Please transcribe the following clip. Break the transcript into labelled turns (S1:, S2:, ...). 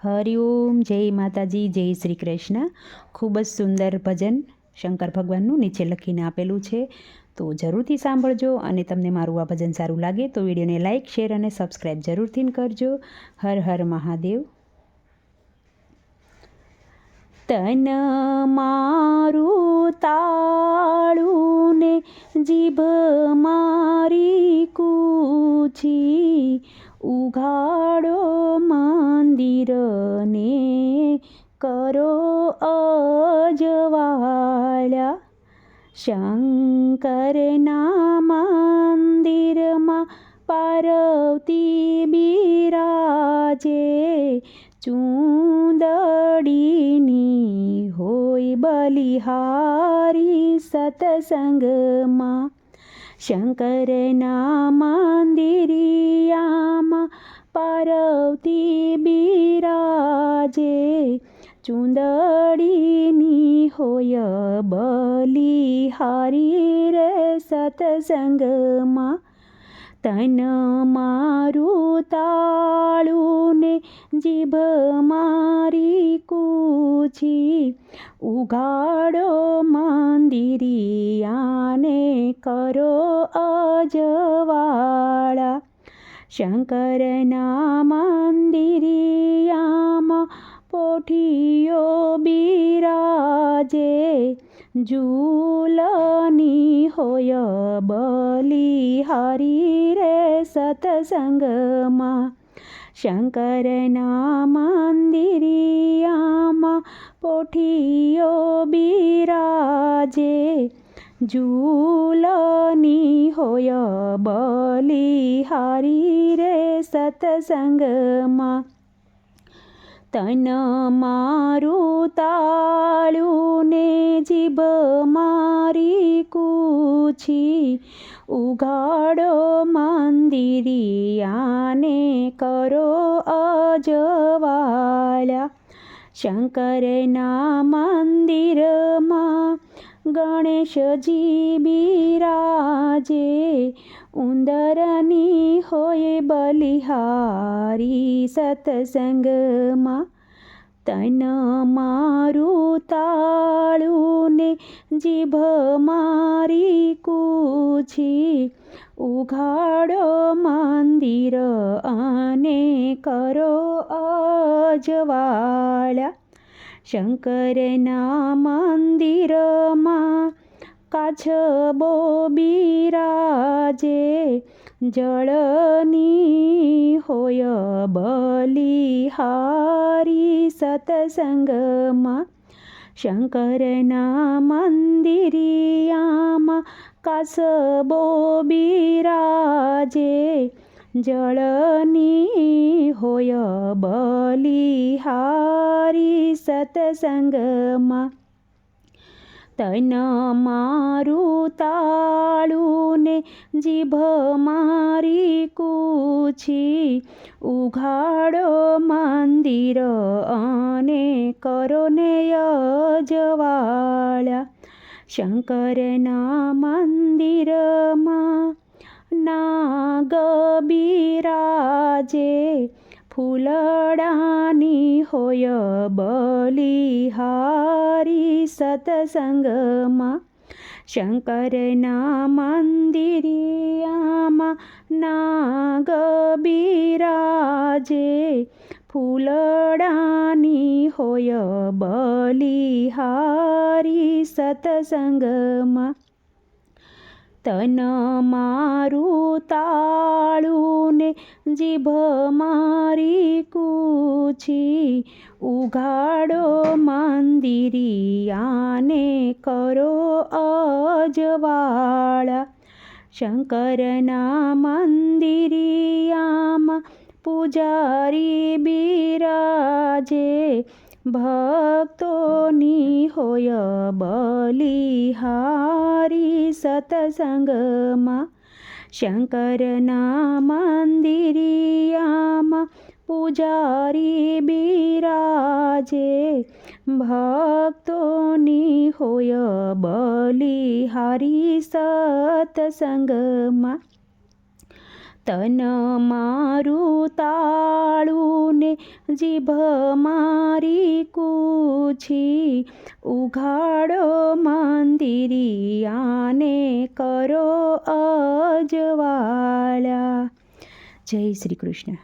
S1: હરિઓમ, જય માતાજી, જય શ્રી કૃષ્ણ. ખૂબ જ સુંદર ભજન શંકર ભગવાનનું નીચે લખીને આપેલું છે, તો જરૂરથી સાંભળજો. અને તમને મારું આ ભજન સારું લાગે તો વિડીયોને લાઇક, શેર અને સબસ્ક્રાઈબ જરૂરથી કરજો. હર હર મહાદેવ. તન મારું તાળું ને જીભ મારી કૂછી, ઉઘાડો મંદિરને કરો અજવાળ્યા. શંકરના મંદિરમાં પાર્વતી બિરાજે, ચૂંદડીની હોય બલિહારી સતસંગમાં. શંકરના મંદિરિયામાં પાર્વતી બિરાજે, ચૂંદડીની હોય બલિહારી રે સતસંગમાં. તન મારું તાળું ને જીભ મારી કૂછી, ઉઘાડો મંદિરિયાને કરો અજવાળા. શંકરના મંદિરિયામાં પોઠીઓ બિરાજે, ઝૂલની હોય બલિહારી રે સતસંગમાં. શંકરના મંદિરિયામાં પોઠીઓ બિરાજે, ઝૂલની હોય બલિહારી રે સતસંગમાં. તન મારું તાળું ને જીભ મારી કૂછી, ઉઘાડો મંદિરિયાને કરો અજવાળ્યા. શંકરના મંદિરમાં ગણેશજી બિરાજે, ઉંદરની હોય બલિહારી સતસંગમાં. તન મારું તાળું ને જીભ મારી કૂછી, ઉઘાડો મંદિર અને કરો અજવાળ્યા. શંકરના મંદિરમાં કાછબો બિરાજે, જળની હોય બલિહારી સતસંગમાં. શંકરના મંદિરિયામાં કાછબો બિરાજે, જળની હોય બલિહારી સતસંગમાં. તન મારું તાળું ને જીભ મારી કૂછી, ઉઘાડો મંદિર અને કરો ને અજવાળ્યા. શંકરના મંદિરમાં નાગ બિરાજે, ફૂલડાની હોય બલિહારી સતસંગમાં. શંકરના મંદિરિયામાં નાગ બિરાજે, ફૂલડાની હોય બલિહારી સતસંગમાં. તન મારું તાળું ને જીભ મારી કૂછી, ઉઘાડો મંદિરિયાને કરો અજવાળા. શંકરના મંદિરિયામાં પૂજારી બિરાજે, ભક્તોની હોય બલિહારી સતસંગમાં. શંકરના મંદિરિયામાં પૂજારી બિરાજે, ભક્તોની હોય બલિહારી સતસંગમાં. તન મારું તાળું ને જીભ મારી કૂછી, ઉઘાડો મંદિરિયાને કરો અજવાળા. જય શ્રી કૃષ્ણ.